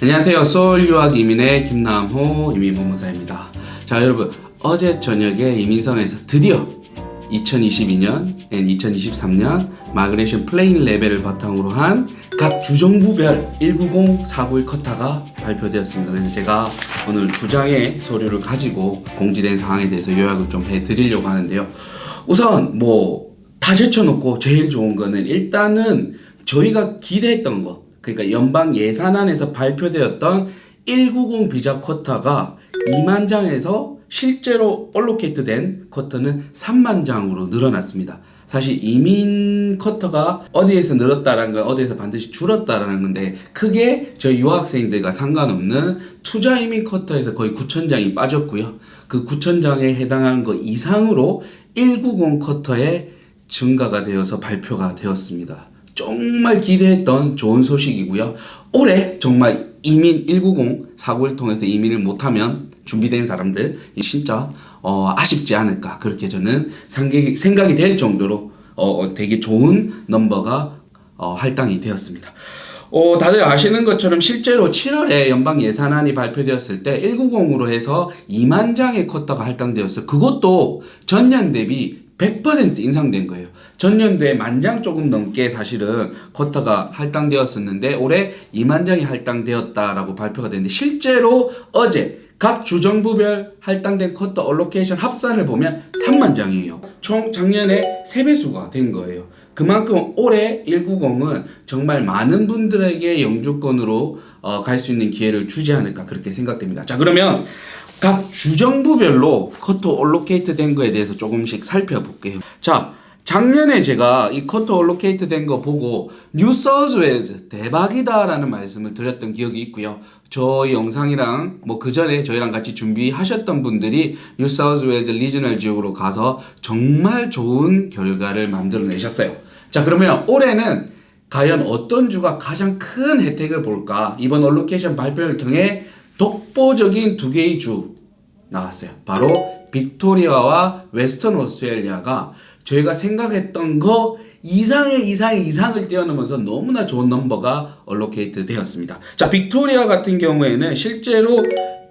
안녕하세요. 서울 유학 이민의 김남호 이민법무사입니다. 자, 여러분, 어제 저녁에 이민성에서 드디어 2022년 and 2023년 마그네슘 플레인 레벨을 바탕으로 한 각 주정부별 190, 491 커터가 발표되었습니다. 그래서 제가 오늘 두 장의 서류를 가지고 공지된 사항에 대해서 요약을 좀 해드리려고 하는데요. 우선 다 제쳐놓고 제일 좋은 거는 일단은 저희가 기대했던 거, 그러니까 연방 예산안에서 발표되었던 190 비자 쿼터가 2만 장에서 실제로 얼로케이트 된 쿼터는 3만 장으로 늘어났습니다. 사실 이민 쿼터가 어디에서 늘었다라는 건 어디에서 반드시 줄었다라는 건데, 크게 저희 유학생들과 상관없는 투자 이민 쿼터에서 거의 9천 장이 빠졌고요. 그 9천 장에 해당하는 거 이상으로 190 쿼터에 증가가 되어서 발표가 되었습니다. 정말 기대했던 좋은 소식이고요. 올해 정말 이민 190, 491 통해서 이민을 못하면 준비된 사람들 진짜 아쉽지 않을까, 그렇게 저는 생각이 될 정도로 되게 좋은 넘버가 할당이 되었습니다. 다들 아시는 것처럼 실제로 7월에 연방 예산안이 발표되었을 때 190으로 해서 2만 장의 쿼터가 할당되었어요. 그것도 전년 대비 100% 인상된 거예요. 전년도에 10,000장 조금 넘게 사실은 쿼터가 할당되었었는데 올해 2만 장이 할당되었다라고 발표가 됐는데, 실제로 어제 각 주정부별 할당된 쿼터 얼로케이션 합산을 보면 3만 장이에요. 총 작년에 3배수가 된 거예요. 그만큼 올해 190은 정말 많은 분들에게 영주권으로 갈 수 있는 기회를 주지 않을까, 그렇게 생각됩니다. 자, 그러면 각 주정부별로 쿼터 얼로케이트 된 거에 대해서 조금씩 살펴볼게요. 자, 작년에 제가 이 쿼터 얼로케이트 된 거 보고 뉴사우스웨일즈 대박이다 라는 말씀을 드렸던 기억이 있고요. 저희 영상이랑 그 전에 저희랑 같이 준비하셨던 분들이 뉴사우스웨일즈 리저널 지역으로 가서 정말 좋은 결과를 만들어내셨어요. 자, 그러면 올해는 과연 어떤 주가 가장 큰 혜택을 볼까? 이번 얼로케이션 발표를 통해 독보적인 두 개의 주 나왔어요. 바로 빅토리아와 웨스턴 오스트레일리아가 저희가 생각했던 거 이상을 뛰어넘어서 너무나 좋은 넘버가 얼로케이트 되었습니다. 자, 빅토리아 같은 경우에는 실제로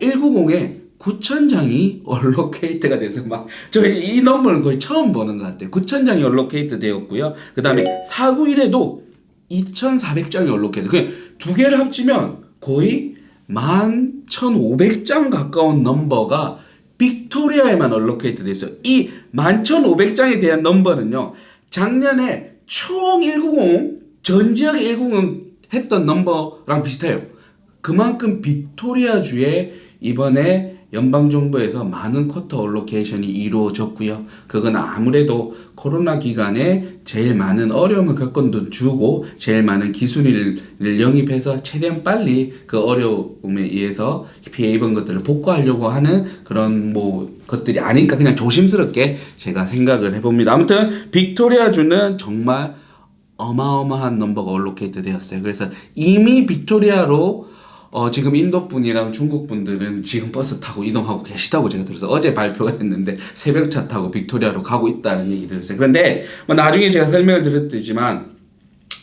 190에 9천 장이 얼로케이트가 돼서 저희 이 넘버는 거의 처음 보는 것 같아요. 9천 장이 얼로케이트 되었고요. 그 다음에 491에도 2,400장이 얼로케이트. 그냥 두 개를 합치면 거의 11,500장 가까운 넘버가 빅토리아에만 얼로케이트 됐어요. 이 11,500장에 대한 넘버는요, 작년에 총 190, 전 지역의 190 했던 넘버랑 비슷해요. 그만큼 빅토리아주에 이번에 연방정부에서 많은 쿼터 얼로케이션이 이루어졌고요. 그건 아무래도 코로나 기간에 제일 많은 어려움을 겪은 주고 제일 많은 기술인을 영입해서 최대한 빨리 그 어려움에 의해서 피해 입은 것들을 복구하려고 하는 그런 것들이 아닐까, 그냥 조심스럽게 제가 생각을 해봅니다. 아무튼 빅토리아주는 정말 어마어마한 넘버가 얼로케이트 되었어요. 그래서 이미 빅토리아로 지금 인도 분이랑 중국 분들은 지금 버스 타고 이동하고 계시다고 제가 들어서 어제 발표가 됐는데 새벽차 타고 빅토리아로 가고 있다는 얘기 들었어요. 그런데 나중에 제가 설명을 드렸지만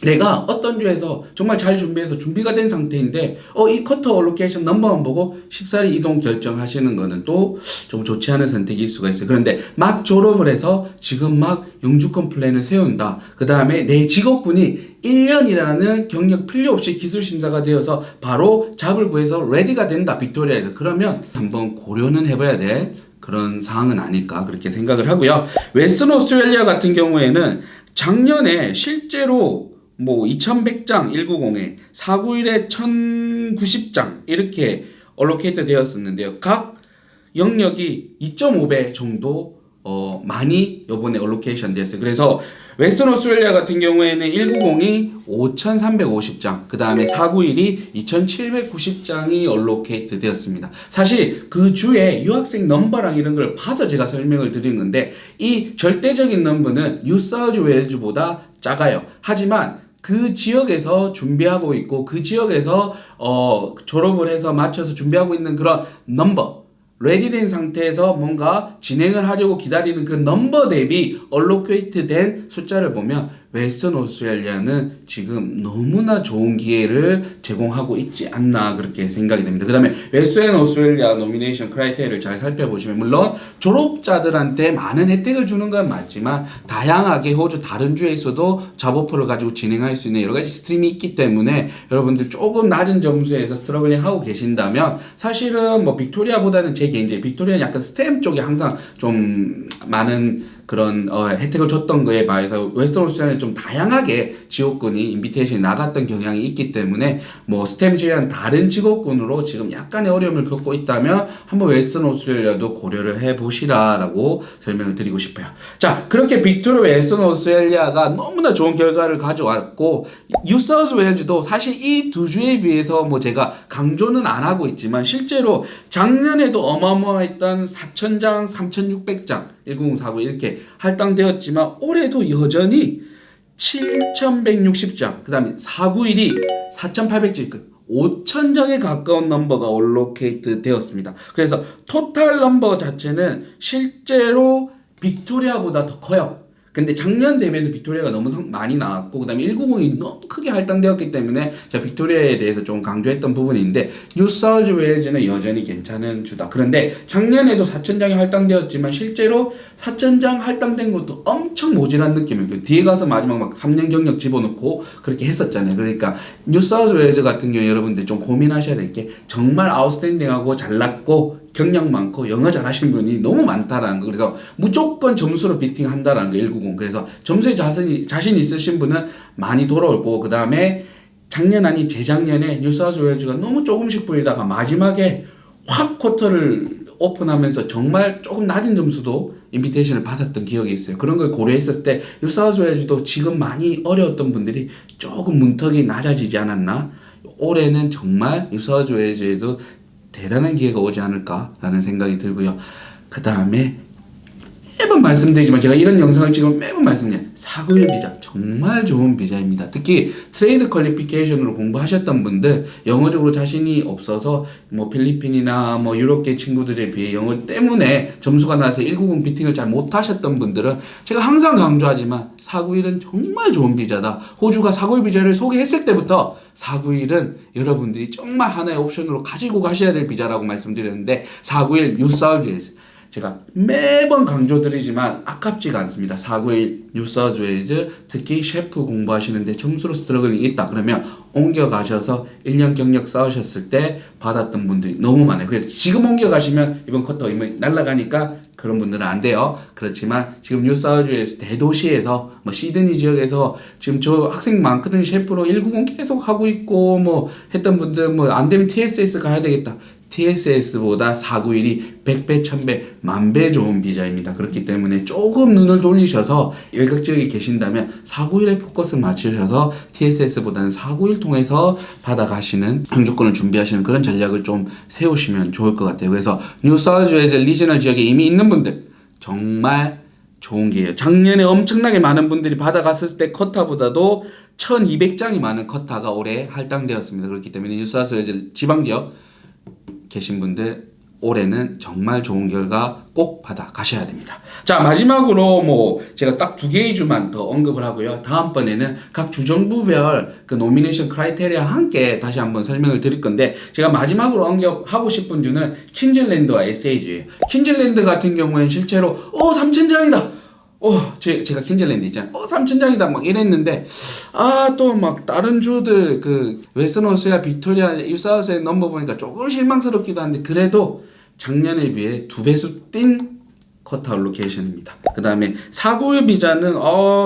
내가 어떤 주에서 정말 잘 준비해서 준비가 된 상태인데 이 쿼터 얼로케이션 넘버만 보고 쉽사리 이동 결정하시는 거는 또 좀 좋지 않은 선택일 수가 있어요. 그런데 막 졸업을 해서 지금 막 영주권 플랜을 세운다. 그 다음에 내 직업군이 1년이라는 경력 필요 없이 기술 심사가 되어서 바로 잡을 구해서 레디가 된다, 빅토리아에서. 그러면 한번 고려는 해봐야 될 그런 사항은 아닐까, 그렇게 생각을 하고요. 웨스턴 오스트레일리아 같은 경우에는 작년에 실제로 2,100장 190에 491에 1,090장 이렇게 얼로케이트 되었었는데요. 각 영역이 2.5배 정도 많이 이번에 얼로케이션 되었어요. 그래서 웨스턴 오스트레일리아 같은 경우에는 190이 5,350장, 그 다음에 491이 2,790장이 얼로케이트 되었습니다. 사실 그 주에 유학생 넘버랑 이런 걸 봐서 제가 설명을 드린 건데, 이 절대적인 넘버는 뉴사우스웨일즈보다 작아요. 하지만 그 지역에서 준비하고 있고 그 지역에서 졸업을 해서 맞춰서 준비하고 있는 그런 넘버, 레디된 상태에서 뭔가 진행을 하려고 기다리는 그 넘버 대비 얼로케이트 된 숫자를 보면 웨스턴 오스트레일리아는 지금 너무나 좋은 기회를 제공하고 있지 않나 그렇게 생각이 됩니다. 그 다음에 웨스턴 오스트레일리아 노미네이션 크라이테리아를 잘 살펴보시면 물론 졸업자들한테 많은 혜택을 주는 건 맞지만 다양하게 호주 다른 주에서도 잡오퍼를 가지고 진행할 수 있는 여러 가지 스트림이 있기 때문에 여러분들 조금 낮은 점수에서 스트러글링 하고 계신다면 사실은 뭐 빅토리아보다는 제 개인적인 빅토리아는 약간 스템 쪽에 항상 좀 많은 그런 혜택을 줬던 거에 비해서 웨스턴 오스트레일리아는 좀 다양하게 지원군이 인비테이션이 나갔던 경향이 있기 때문에 뭐 스템 제외한 다른 직업군으로 지금 약간의 어려움을 겪고 있다면 한번 웨스턴 오스트레일리아도 고려를 해보시라라고 설명을 드리고 싶어요. 자, 그렇게 빅토리아 웨스턴 오스트레일리아가 너무나 좋은 결과를 가져왔고 뉴사우스 웨일즈도 사실 이 두 주에 비해서 뭐 제가 강조는 안 하고 있지만 실제로 작년에도 어마어마했던 4,000장, 3,600장 1049 이렇게 할당되었지만 올해도 여전히 7,160장 그 다음에 491이 4,800장 5,000장에 가까운 넘버가 올로케이트 되었습니다. 그래서 토탈 넘버 자체는 실제로 빅토리아보다 더 커요. 근데 작년 대비해서 빅토리아가 너무 많이 나왔고 그 다음에 190이 너무 크게 할당되었기 때문에 제가 빅토리아에 대해서 좀 강조했던 부분인데 뉴사우스 웨일즈는 여전히 괜찮은 주다. 그런데 작년에도 4,000장이 할당되었지만 실제로 4,000장 할당된 것도 엄청 모질한 느낌이에요. 뒤에 가서 마지막 막 3년 경력 집어넣고 그렇게 했었잖아요. 그러니까 뉴사우스 웨일즈 같은 경우에 여러분들 좀 고민하셔야 될 게 정말 아웃스탠딩하고 잘났고 경력 많고 영어 잘하신 분이 너무 많다라는 거. 그래서 무조건 점수로 비팅한다라는 거 190. 그래서 점수에 자신 있으신 분은 많이 돌아올 거고 그 다음에 작년 아닌 재작년에 뉴사우스 웨일즈가 너무 조금씩 보이다가 마지막에 확 쿼터를 오픈하면서 정말 조금 낮은 점수도 인비테이션을 받았던 기억이 있어요. 그런 걸 고려했을 때 뉴사우스 웨일즈도 지금 많이 어려웠던 분들이 조금 문턱이 낮아지지 않았나. 올해는 정말 뉴사우스 웨일즈에도 대단한 기회가 오지 않을까라는 생각이 들고요. 그 다음에 매번 말씀드리지만 제가 이런 영상을 찍으면 매번 말씀드려요. 491 비자 정말 좋은 비자입니다. 특히 트레이드 퀄리피케이션으로 공부하셨던 분들 영어적으로 자신이 없어서 뭐 필리핀이나 뭐 유럽계 친구들에 비해 영어 때문에 점수가 나서 190 비팅을 잘 못하셨던 분들은 제가 항상 강조하지만 491은 정말 좋은 비자다. 호주가 491 비자를 소개했을 때부터 491은 여러분들이 정말 하나의 옵션으로 가지고 가셔야 될 비자라고 말씀드렸는데 491 뉴사우스 제가 매번 강조드리지만 아깝지가 않습니다. 491 뉴사우스 웨일즈 특히 셰프 공부하시는데 점수로 스트러글링이 있다 그러면 옮겨가셔서 1년 경력 쌓으셨을 때 받았던 분들이 너무 많아요. 그래서 지금 옮겨가시면 이번 쿼터 이미 날아가니까 그런 분들은 안 돼요. 그렇지만 지금 뉴사우스웨일즈 대도시에서 뭐 시드니 지역에서 지금 저 학생 많거든요. 셰프로 190 계속 하고 있고 뭐 했던 분들 뭐 안 되면 TSS 가야 되겠다. TSS보다 491이 100배, 1000배, 만배 좋은 비자입니다. 그렇기 때문에 조금 눈을 돌리셔서 외곽 지역에 계신다면 491에 포커스 맞추셔서 TSS보다는 491 통해서 받아가시는 영주권을 준비하시는 그런 전략을 좀 세우시면 좋을 것 같아요. 그래서 뉴사우스웨일즈 리저널 지역에 이미 있는 분들 정말 좋은 기회예요. 작년에 엄청나게 많은 분들이 받아갔을 때 쿼타보다도 1200장이 많은 쿼타가 올해 할당되었습니다. 그렇기 때문에 뉴사우스웨일즈 지방지역 계신 분들 올해는 정말 좋은 결과 꼭 받아 가셔야 됩니다. 자, 마지막으로 뭐 제가 딱 2개의 주만 더 언급을 하고요. 다음번에는 각 주정부별 그 노미네이션 크라이테리아 함께 다시 한번 설명을 드릴 건데 제가 마지막으로 언급하고 싶은 주는 퀸즐랜드와 SA주예요. 퀸즐랜드 같은 경우에는 실제로 3,000장이다. 제가 퀸즐랜드 있잖아요. 3,000장이다 막 이랬는데 또 막 다른 주들 그 웨스턴오스트레일리아, 빅토리아, 뉴사우스에 넘버 보니까 조금 실망스럽기도 한데 그래도 작년에 비해 2배수 뛴 쿼터 알로케이션입니다. 그 다음에 491 비자는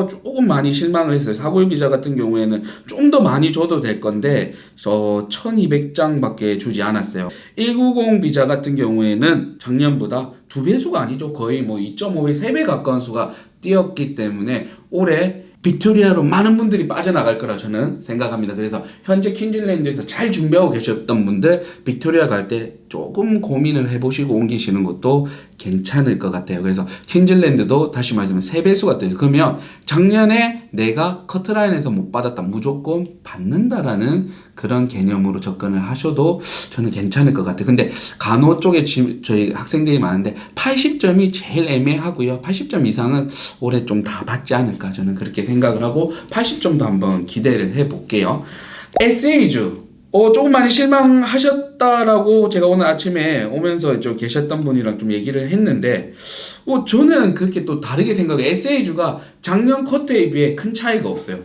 조금 많이 실망을 했어요. 491 비자 같은 경우에는 좀 더 많이 줘도 될 건데 1200장밖에 주지 않았어요. 190 비자 같은 경우에는 작년보다 2배수가 아니죠. 거의 뭐 2.5배, 3배 가까운 수가 뛰었기 때문에 올해 빅토리아로 많은 분들이 빠져나갈 거라 저는 생각합니다. 그래서 현재 퀸즐랜드에서 잘 준비하고 계셨던 분들 빅토리아 갈 때 조금 고민을 해보시고 옮기시는 것도 괜찮을 것 같아요. 그래서 퀸즐랜드도 다시 말하자면 3배수가 돼요. 그러면 작년에 내가 커트라인에서 못 받았다 무조건 받는다라는 그런 개념으로 접근을 하셔도 저는 괜찮을 것 같아요. 근데 간호 쪽에 저희 학생들이 많은데 80점이 제일 애매하고요. 80점 이상은 올해 좀 다 받지 않을까 저는 그렇게 생각을 하고 80점도 한번 기대를 해볼게요. 에세이주 조금 많이 실망하셨다라고 제가 오늘 아침에 오면서 좀 계셨던 분이랑 좀 얘기를 했는데 저는 그렇게 또 다르게 생각해요. 에세이주가 작년 쿼터에 비해 큰 차이가 없어요.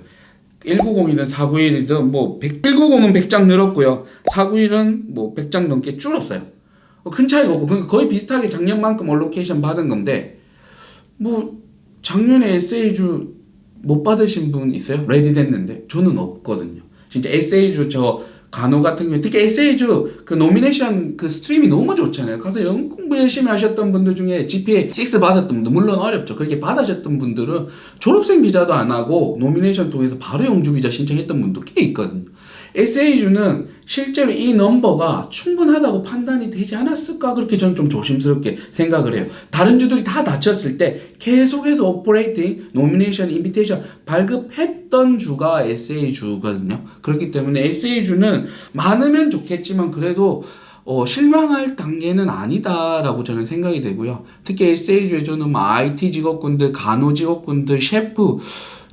190이든 491이든 뭐 190은 100장 늘었고요. 491은 뭐 100장 넘게 줄었어요. 큰 차이가 없고 거의 비슷하게 작년만큼 얼로케이션 받은 건데 뭐 작년에 에세이주 못 받으신 분 있어요? 레디 됐는데 저는 없거든요. 진짜 에세이주 저 간호 같은 경우에 특히 에세이주 그 노미네이션 그 스트림이 너무 좋잖아요. 가서 영어 공부 열심히 하셨던 분들 중에 GPA 6 받았던 분들 물론 어렵죠. 그렇게 받으셨던 분들은 졸업생 비자도 안 하고 노미네이션 통해서 바로 영주 비자 신청했던 분도 꽤 있거든요. 에세이주는 실제로 이 넘버가 충분하다고 판단이 되지 않았을까 그렇게 저는 좀 조심스럽게 생각을 해요. 다른 주들이 다 다쳤을 때 계속해서 오퍼레이팅, 노미네이션, 인비테이션 발급했던 주가 에세이주거든요. 그렇기 때문에 에세이주는 많으면 좋겠지만 그래도 실망할 단계는 아니다라고 저는 생각이 되고요. 특히 에세이주에 저는 IT 직업군들, 간호 직업군들, 셰프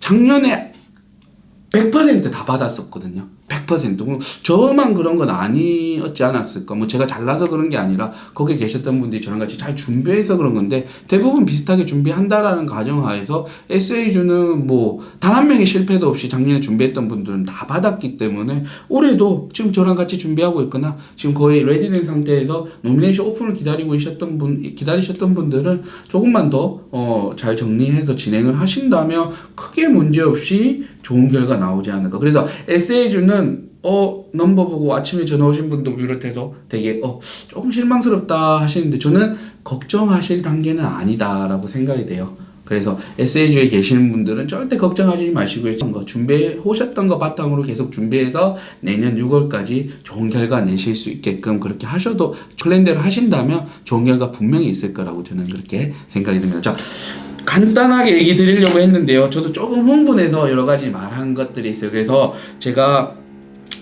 작년에 100% 다 받았었거든요. 100%. 저만 그런 건 아니었지 않았을까. 뭐 제가 잘나서 그런 게 아니라 거기에 계셨던 분들이 저랑 같이 잘 준비해서 그런 건데 대부분 비슷하게 준비한다라는 가정하에서 에세이주는 뭐 단 한 명의 실패도 없이 작년에 준비했던 분들은 다 받았기 때문에 올해도 지금 저랑 같이 준비하고 있거나 지금 거의 레디된 상태에서 노미네이션 오픈을 기다리셨던 분들은 조금만 더 잘 정리해서 진행을 하신다면 크게 문제없이 좋은 결과 나오지 않을까. 그래서 에세이주는 넘버 보고 아침에 전화 오신 분도 비롯해서 되게 조금 실망스럽다 하시는데 저는 걱정하실 단계는 아니다라고 생각이 돼요. 그래서 에세이주에 계시는 분들은 절대 걱정하지 마시고요. 준비해 오셨던 거 바탕으로 계속 준비해서 내년 6월까지 좋은 결과 내실 수 있게끔 그렇게 하셔도 플랜대로 하신다면 좋은 결과 분명히 있을 거라고 저는 그렇게 생각이 듭니다. 자, 간단하게 얘기 드리려고 했는데요. 저도 조금 흥분해서 여러 가지 말한 것들이 있어요. 그래서 제가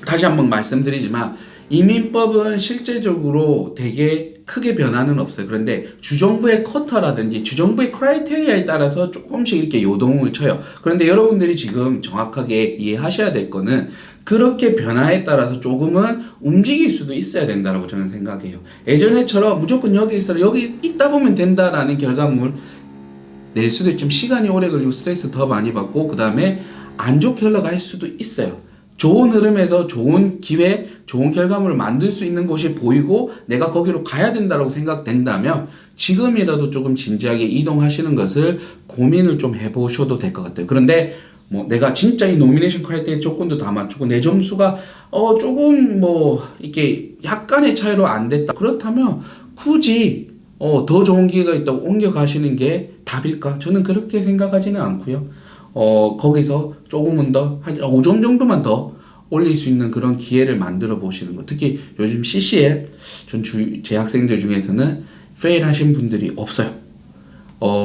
다시 한번 말씀드리지만 이민법은 실제적으로 되게 크게 변화는 없어요. 그런데 주정부의 쿼터라든지 주정부의 크라이테리아에 따라서 조금씩 이렇게 요동을 쳐요. 그런데 여러분들이 지금 정확하게 이해하셔야 될 거는 그렇게 변화에 따라서 조금은 움직일 수도 있어야 된다고 저는 생각해요. 예전에처럼 무조건 여기 있어 여기 있다 보면 된다라는 결과물 낼 수도 있지만 시간이 오래 걸리고 스트레스 더 많이 받고 그 다음에 안 좋게 흘러갈 수도 있어요. 좋은 흐름에서 좋은 기회, 좋은 결과물을 만들 수 있는 곳이 보이고 내가 거기로 가야 된다고 생각된다면 지금이라도 조금 진지하게 이동하시는 것을 고민을 좀 해보셔도 될 것 같아요. 그런데 뭐 내가 진짜 이 노미네이션 크라이테리아 조건도 다 맞추고 내 점수가 조금 뭐 이렇게 약간의 차이로 안 됐다. 그렇다면 굳이 더 좋은 기회가 있다고 옮겨가시는 게 답일까? 저는 그렇게 생각하지는 않고요. 거기서 조금은 더, 한 5점 정도만 더 올릴 수 있는 그런 기회를 만들어 보시는 거. 특히 요즘 CCL, 제 학생들 중에서는 페일 하신 분들이 없어요.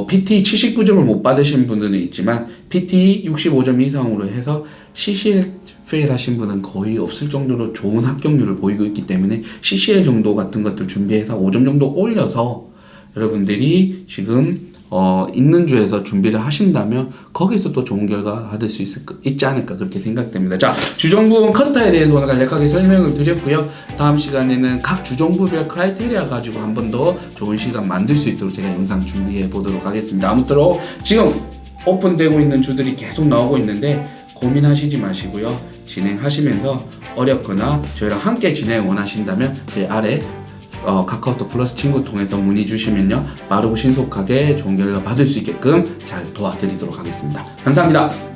PT 79점을 못 받으신 분들은 있지만, PT 65점 이상으로 해서 CCL 페일 하신 분은 거의 없을 정도로 좋은 합격률을 보이고 있기 때문에 CCL 정도 같은 것들 준비해서 5점 정도 올려서 여러분들이 지금 있는 주에서 준비를 하신다면 거기서 또 좋은 결과 받을 수 있지 않을까 그렇게 생각됩니다. 자, 주정부원 쿼터에 대해서 오늘 간략하게 설명을 드렸고요. 다음 시간에는 각 주정부별 크라이테리아 가지고 한 번 더 좋은 시간 만들 수 있도록 제가 영상 준비해 보도록 하겠습니다. 아무쪼록 지금 오픈되고 있는 주들이 계속 나오고 있는데 고민하시지 마시고요. 진행하시면서 어렵거나 저희랑 함께 진행 원하신다면 제 아래 카카오톡 플러스 친구 통해서 문의 주시면요 빠르고 신속하게 좋은 결과 받을 수 있게끔 잘 도와드리도록 하겠습니다. 감사합니다.